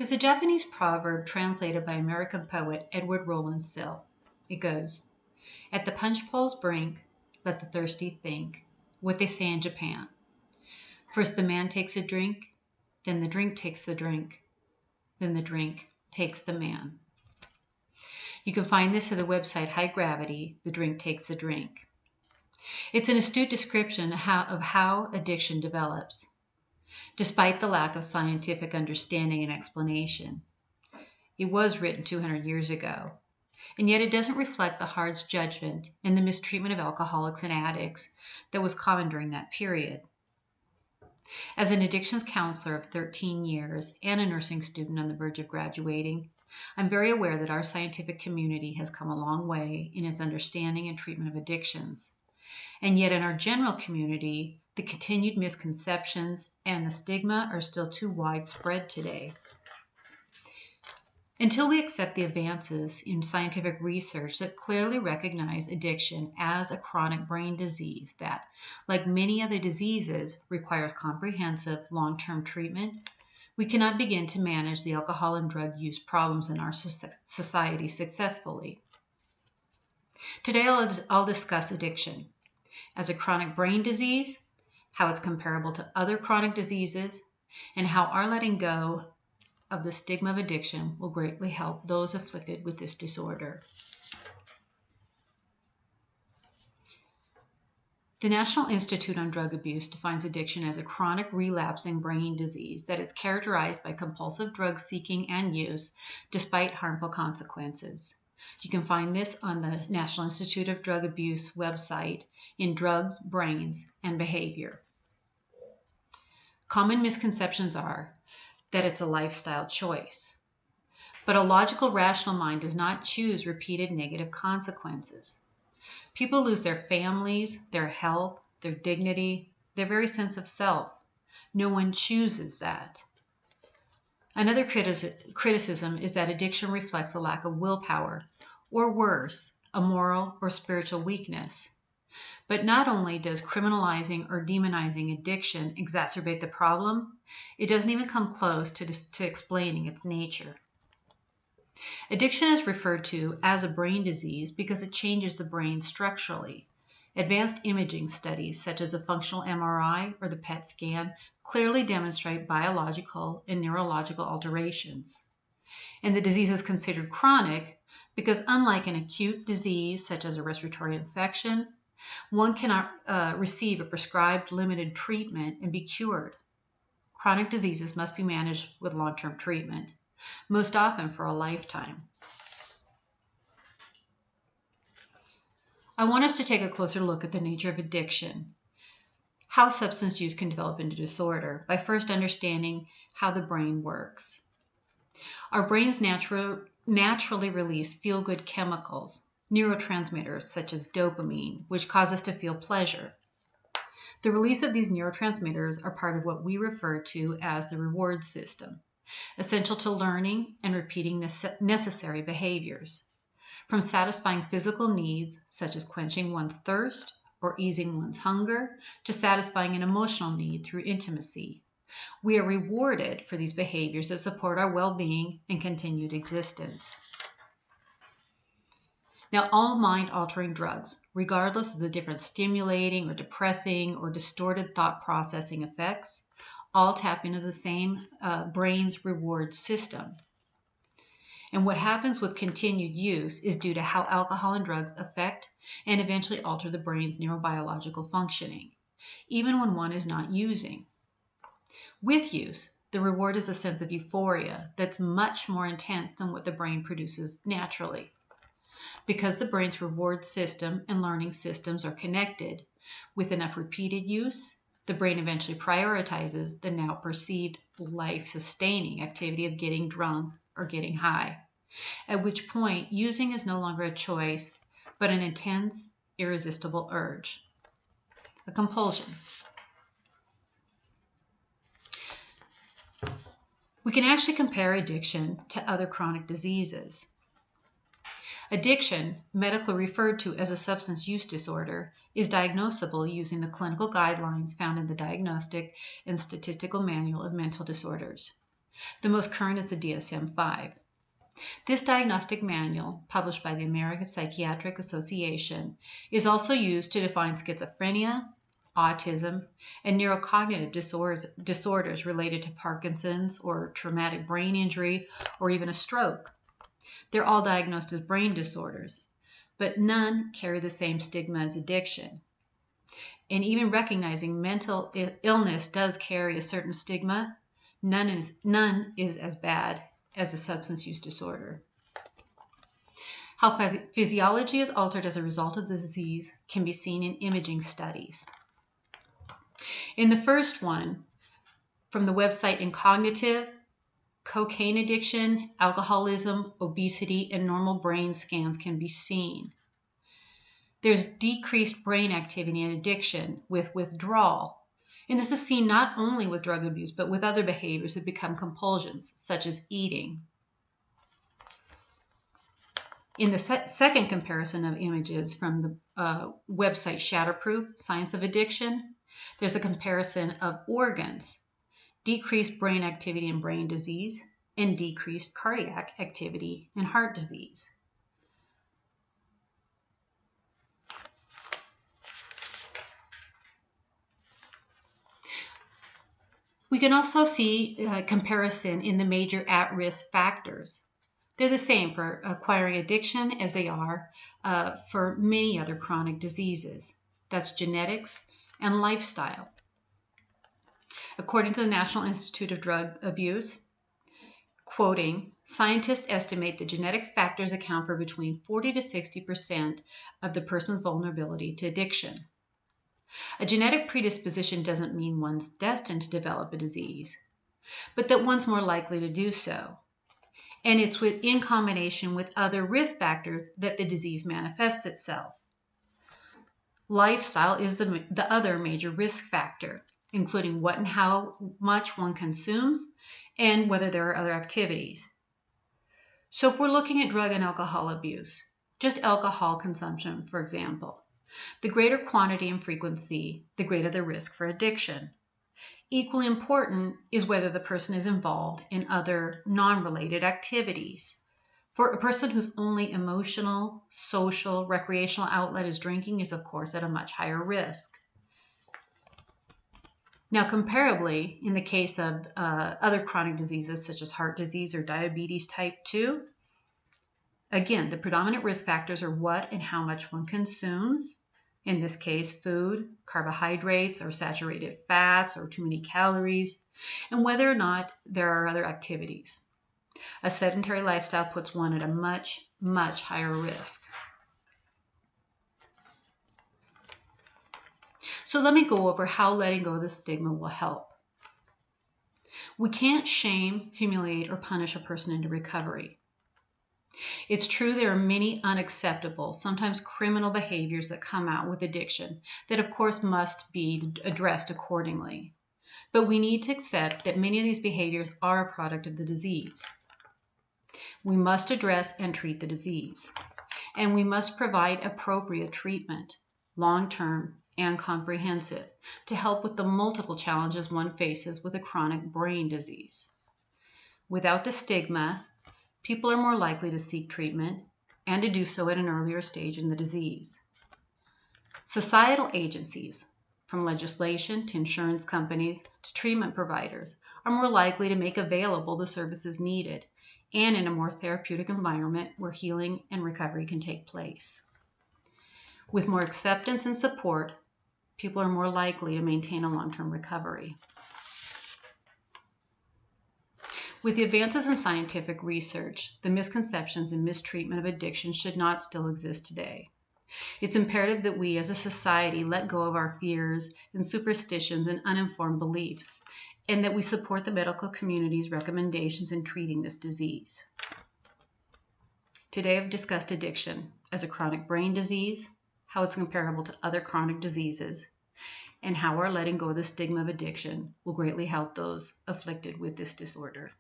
There's a Japanese proverb translated by American poet Edward Rowland Sill. It goes, "At the punch bowl's brink, let the thirsty think," what they say in Japan. First the man takes a drink, then the drink takes the drink, then the drink takes the man. You can find this at the website High Gravity, The Drink Takes the Drink. It's an astute description of how addiction develops, despite the lack of scientific understanding and explanation. It was written 200 years ago, and yet it doesn't reflect the heart's judgment and the mistreatment of alcoholics and addicts that was common during that period. As an addictions counselor of 13 years and a nursing student on the verge of graduating, I'm very aware that our scientific community has come a long way in its understanding and treatment of addictions. And yet in our general community, the continued misconceptions and the stigma are still too widespread today. Until we accept the advances in scientific research that clearly recognize addiction as a chronic brain disease that, like many other diseases, requires comprehensive long-term treatment, we cannot begin to manage the alcohol and drug use problems in our society successfully. Today I'll discuss addiction as a chronic brain disease, how it's comparable to other chronic diseases, and how our letting go of the stigma of addiction will greatly help those afflicted with this disorder. The National Institute on Drug Abuse defines addiction as a chronic relapsing brain disease that is characterized by compulsive drug seeking and use despite harmful consequences. You can find this on the National Institute of Drug Abuse website in Drugs, Brains, and Behavior. Common misconceptions are that it's a lifestyle choice. But a logical, rational mind does not choose repeated negative consequences. People lose their families, their health, their dignity, their very sense of self. No one chooses that. Another criticism is that addiction reflects a lack of willpower, or worse, a moral or spiritual weakness. But not only does criminalizing or demonizing addiction exacerbate the problem, it doesn't even come close to explaining its nature. Addiction is referred to as a brain disease because it changes the brain structurally. Advanced imaging studies, such as a functional MRI or the PET scan, clearly demonstrate biological and neurological alterations. And the disease is considered chronic because, unlike an acute disease such as a respiratory infection, one cannot receive a prescribed limited treatment and be cured. Chronic diseases must be managed with long-term treatment, most often for a lifetime. I want us to take a closer look at the nature of addiction, how substance use can develop into disorder, by first understanding how the brain works. Our brains naturally release feel-good chemicals, neurotransmitters such as dopamine, which cause us to feel pleasure. The release of these neurotransmitters are part of what we refer to as the reward system, essential to learning and repeating necessary behaviors. From satisfying physical needs, such as quenching one's thirst or easing one's hunger, to satisfying an emotional need through intimacy. We are rewarded for these behaviors that support our well-being and continued existence. Now, all mind-altering drugs, regardless of the different stimulating or depressing or distorted thought processing effects, all tap into the same brain's reward system. And what happens with continued use is due to how alcohol and drugs affect and eventually alter the brain's neurobiological functioning, even when one is not using. With use, the reward is a sense of euphoria that's much more intense than what the brain produces naturally. Because the brain's reward system and learning systems are connected, with enough repeated use, the brain eventually prioritizes the now perceived life-sustaining activity of getting drunk or getting high, at which point using is no longer a choice, but an intense, irresistible urge, a compulsion. We can actually compare addiction to other chronic diseases. Addiction, medically referred to as a substance use disorder, is diagnosable using the clinical guidelines found in the Diagnostic and Statistical Manual of Mental Disorders. The most current is the DSM-5. This diagnostic manual, published by the American Psychiatric Association, is also used to define schizophrenia, autism, and neurocognitive disorders related to Parkinson's or traumatic brain injury or even a stroke. They're all diagnosed as brain disorders, but none carry the same stigma as addiction. And even recognizing mental illness does carry a certain stigma, none is as bad as a substance use disorder. How physiology is altered as a result of the disease can be seen in imaging studies. In the first one, from the website Incognitive, cocaine addiction, alcoholism, obesity, and normal brain scans can be seen. There's decreased brain activity in addiction with withdrawal. And this is seen not only with drug abuse, but with other behaviors that become compulsions, such as eating. In the second comparison of images from the website Shatterproof, Science of Addiction, there's a comparison of organs, decreased brain activity in brain disease, and decreased cardiac activity in heart disease. We can also see a comparison in the major at-risk factors. They're the same for acquiring addiction as they are for many other chronic diseases. That's genetics and lifestyle. According to the National Institute of Drug Abuse, quoting, scientists estimate that genetic factors account for between 40 to 60% of the person's vulnerability to addiction. A genetic predisposition doesn't mean one's destined to develop a disease, but that one's more likely to do so. And it's in combination with other risk factors that the disease manifests itself. Lifestyle is the other major risk factor, including what and how much one consumes and whether there are other activities. So if we're looking at drug and alcohol abuse, just alcohol consumption, for example, the greater quantity and frequency, the greater the risk for addiction. Equally important is whether the person is involved in other non-related activities. For a person whose only emotional, social, recreational outlet is drinking is, of course, at a much higher risk. Now, comparably, in the case of other chronic diseases such as heart disease or diabetes type 2, again, the predominant risk factors are what and how much one consumes. In this case, food, carbohydrates, or saturated fats, or too many calories, and whether or not there are other activities. A sedentary lifestyle puts one at a much, much higher risk. So let me go over how letting go of the stigma will help. We can't shame, humiliate, or punish a person into recovery. It's true there are many unacceptable, sometimes criminal behaviors that come out with addiction that of course must be addressed accordingly. But we need to accept that many of these behaviors are a product of the disease. We must address and treat the disease. And we must provide appropriate treatment, long-term and comprehensive, to help with the multiple challenges one faces with a chronic brain disease. Without the stigma, people are more likely to seek treatment and to do so at an earlier stage in the disease. Societal agencies, from legislation to insurance companies to treatment providers, are more likely to make available the services needed and in a more therapeutic environment where healing and recovery can take place. With more acceptance and support, people are more likely to maintain a long-term recovery. With the advances in scientific research, the misconceptions and mistreatment of addiction should not still exist today. It's imperative that we as a society let go of our fears and superstitions and uninformed beliefs, and that we support the medical community's recommendations in treating this disease. Today I've discussed addiction as a chronic brain disease, how it's comparable to other chronic diseases, and how our letting go of the stigma of addiction will greatly help those afflicted with this disorder.